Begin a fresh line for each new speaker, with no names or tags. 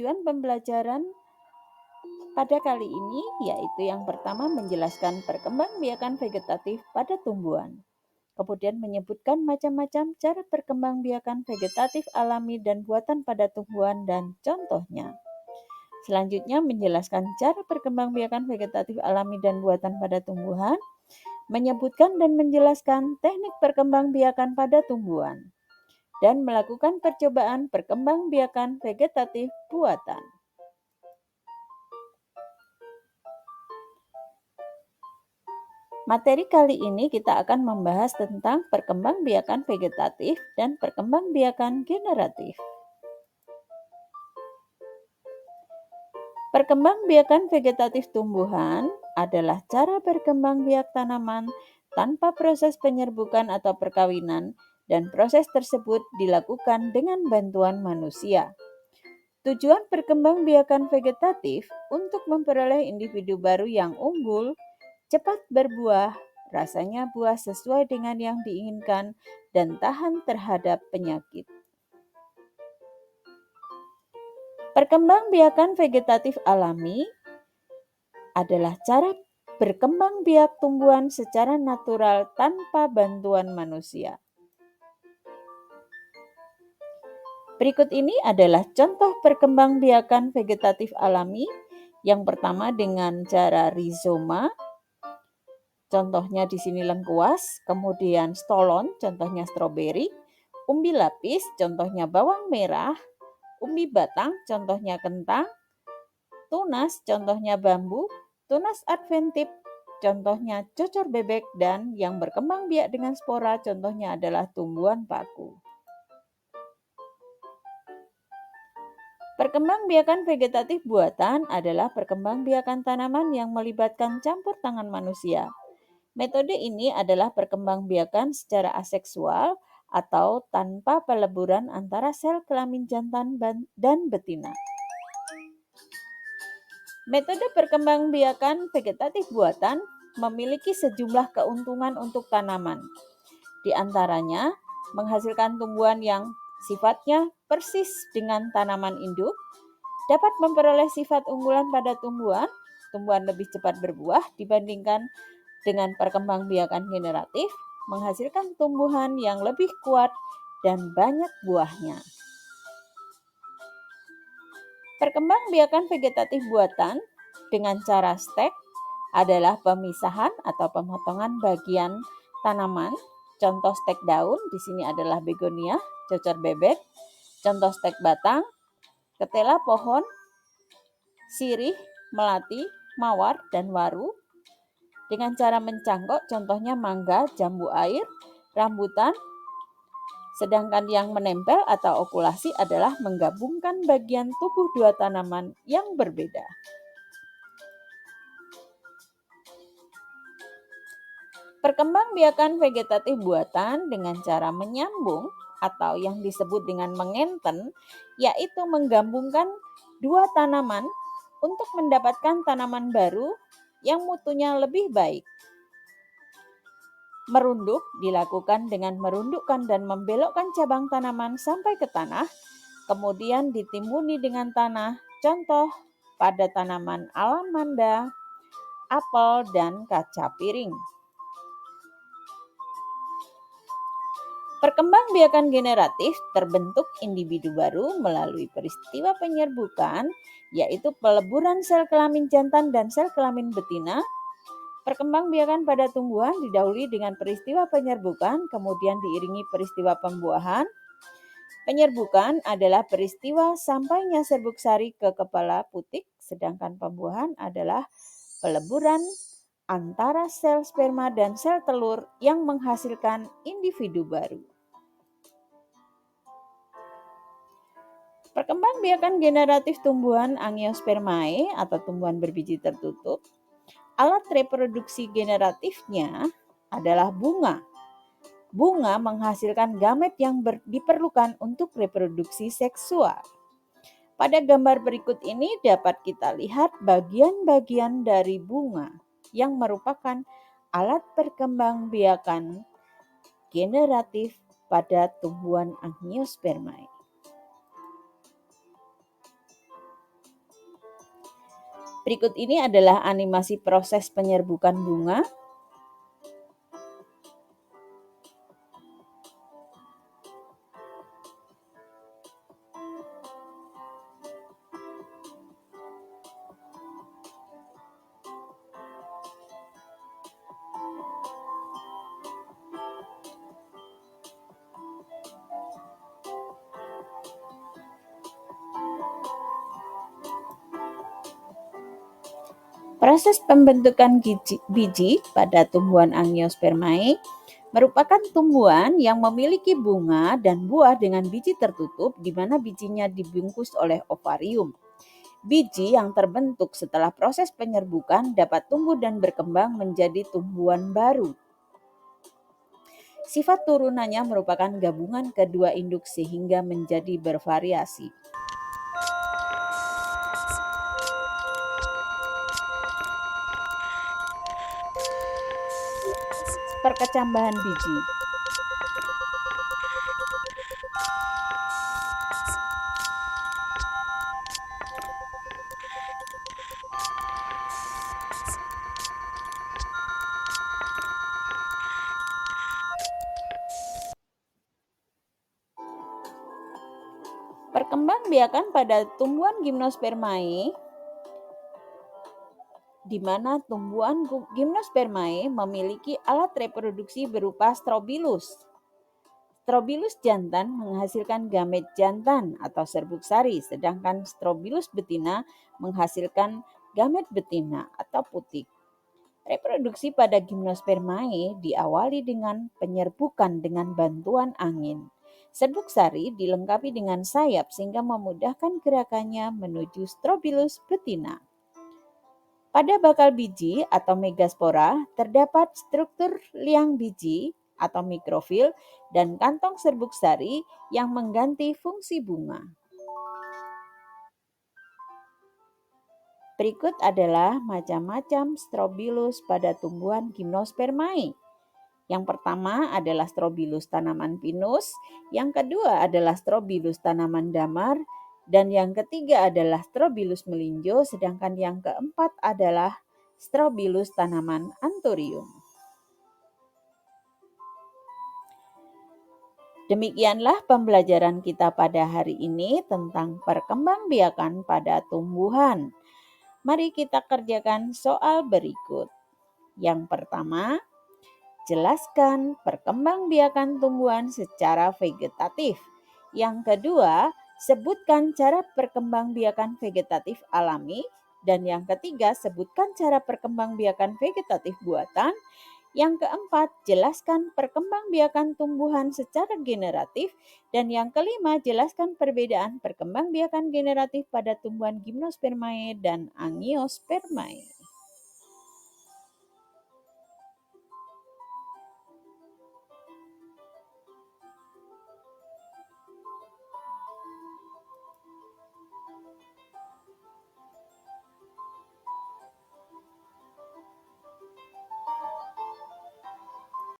tujuan pembelajaran pada kali ini yaitu yang pertama menjelaskan perkembangbiakan vegetatif pada tumbuhan. Kemudian menyebutkan macam-macam cara perkembangbiakan vegetatif alami dan buatan pada tumbuhan dan contohnya. Selanjutnya menjelaskan cara perkembangbiakan vegetatif alami dan buatan pada tumbuhan, menyebutkan dan menjelaskan teknik perkembangbiakan pada tumbuhan, dan melakukan percobaan perkembangbiakan vegetatif buatan. Materi kali ini kita akan membahas tentang perkembangbiakan vegetatif dan perkembangbiakan generatif. Perkembangbiakan vegetatif tumbuhan adalah cara berkembangbiak tanaman tanpa proses penyerbukan atau perkawinan, dan proses tersebut dilakukan dengan bantuan manusia. Tujuan perkembangbiakan vegetatif untuk memperoleh individu baru yang unggul, cepat berbuah, rasanya buah sesuai dengan yang diinginkan, dan tahan terhadap penyakit. Perkembangbiakan vegetatif alami adalah cara berkembang biak tumbuhan secara natural tanpa bantuan manusia. Berikut ini adalah contoh perkembangbiakan vegetatif alami. Yang pertama dengan cara rizoma, contohnya di sini lengkuas, kemudian stolon, contohnya stroberi, umbi lapis, contohnya bawang merah, umbi batang, contohnya kentang, tunas, contohnya bambu, tunas adventif, contohnya cocor bebek, dan yang berkembang biak dengan spora, contohnya adalah tumbuhan paku. Perkembangbiakan vegetatif buatan adalah perkembangbiakan tanaman yang melibatkan campur tangan manusia. Metode ini adalah perkembangbiakan secara aseksual atau tanpa peleburan antara sel kelamin jantan dan betina. Metode perkembangbiakan vegetatif buatan memiliki sejumlah keuntungan untuk tanaman. Di antaranya, menghasilkan tumbuhan yang sifatnya persis dengan tanaman induk, dapat memperoleh sifat unggulan pada tumbuhan lebih cepat berbuah dibandingkan dengan perkembangbiakan generatif, menghasilkan tumbuhan yang lebih kuat dan banyak buahnya. Perkembangbiakan vegetatif buatan dengan cara stek adalah pemisahan atau pemotongan bagian tanaman. Contoh stek daun di sini adalah begonia, cocor bebek. Contoh stek batang, ketela pohon, sirih, melati, mawar, dan waru. Dengan cara mencangkok, contohnya mangga, jambu air, rambutan. Sedangkan yang menempel atau okulasi adalah menggabungkan bagian tubuh dua tanaman yang berbeda. Perkembangbiakan vegetatif buatan dengan cara menyambung atau yang disebut dengan mengenten, yaitu menggabungkan dua tanaman untuk mendapatkan tanaman baru yang mutunya lebih baik. Merunduk dilakukan dengan merundukkan dan membelokkan cabang tanaman sampai ke tanah, kemudian ditimbuni dengan tanah, contoh pada tanaman alamanda, apel, dan kaca piring. Perkembangbiakan generatif terbentuk individu baru melalui peristiwa penyerbukan, yaitu peleburan sel kelamin jantan dan sel kelamin betina. Perkembangbiakan pada tumbuhan didahului dengan peristiwa penyerbukan, kemudian diiringi peristiwa pembuahan. Penyerbukan adalah peristiwa sampainya serbuk sari ke kepala putik, sedangkan pembuahan adalah peleburan antara sel sperma dan sel telur yang menghasilkan individu baru. Perkembangbiakan generatif tumbuhan Angiospermae atau tumbuhan berbiji tertutup. Alat reproduksi generatifnya adalah bunga. Bunga menghasilkan gamet yang diperlukan untuk reproduksi seksual. Pada gambar berikut ini dapat kita lihat bagian-bagian dari bunga yang merupakan alat perkembangbiakan generatif pada tumbuhan Angiospermae. Berikut ini adalah animasi proses penyerbukan bunga. Proses pembentukan biji pada tumbuhan Angiospermae merupakan tumbuhan yang memiliki bunga dan buah dengan biji tertutup di mana bijinya dibungkus oleh ovarium. Biji yang terbentuk setelah proses penyerbukan dapat tumbuh dan berkembang menjadi tumbuhan baru. Sifat turunannya merupakan gabungan kedua induk sehingga menjadi bervariasi. Perkecambahan biji. Perkembangbiakan pada tumbuhan Gymnospermae, di mana tumbuhan Gymnospermae memiliki alat reproduksi berupa strobilus. Strobilus jantan menghasilkan gamet jantan atau serbuk sari, sedangkan strobilus betina menghasilkan gamet betina atau putik. Reproduksi pada Gymnospermae diawali dengan penyerbukan dengan bantuan angin. Serbuk sari dilengkapi dengan sayap sehingga memudahkan gerakannya menuju strobilus betina. Pada bakal biji atau megaspora terdapat struktur liang biji atau mikrofil dan kantong serbuk sari yang mengganti fungsi bunga. Berikut adalah macam-macam strobilus pada tumbuhan Gymnospermae. Yang pertama adalah strobilus tanaman pinus, yang kedua adalah strobilus tanaman damar, dan yang ketiga adalah strobilus melinjo, sedangkan yang keempat adalah strobilus tanaman anthurium. Demikianlah pembelajaran kita pada hari ini tentang perkembangbiakan pada tumbuhan. Mari kita kerjakan soal berikut. Yang pertama, jelaskan perkembangbiakan tumbuhan secara vegetatif. Yang kedua, sebutkan cara perkembangbiakan vegetatif alami. Dan yang ketiga, sebutkan cara perkembangbiakan vegetatif buatan. Yang keempat, jelaskan perkembangbiakan tumbuhan secara generatif. Dan yang kelima, jelaskan perbedaan perkembangbiakan generatif pada tumbuhan Gymnospermae dan Angiospermae.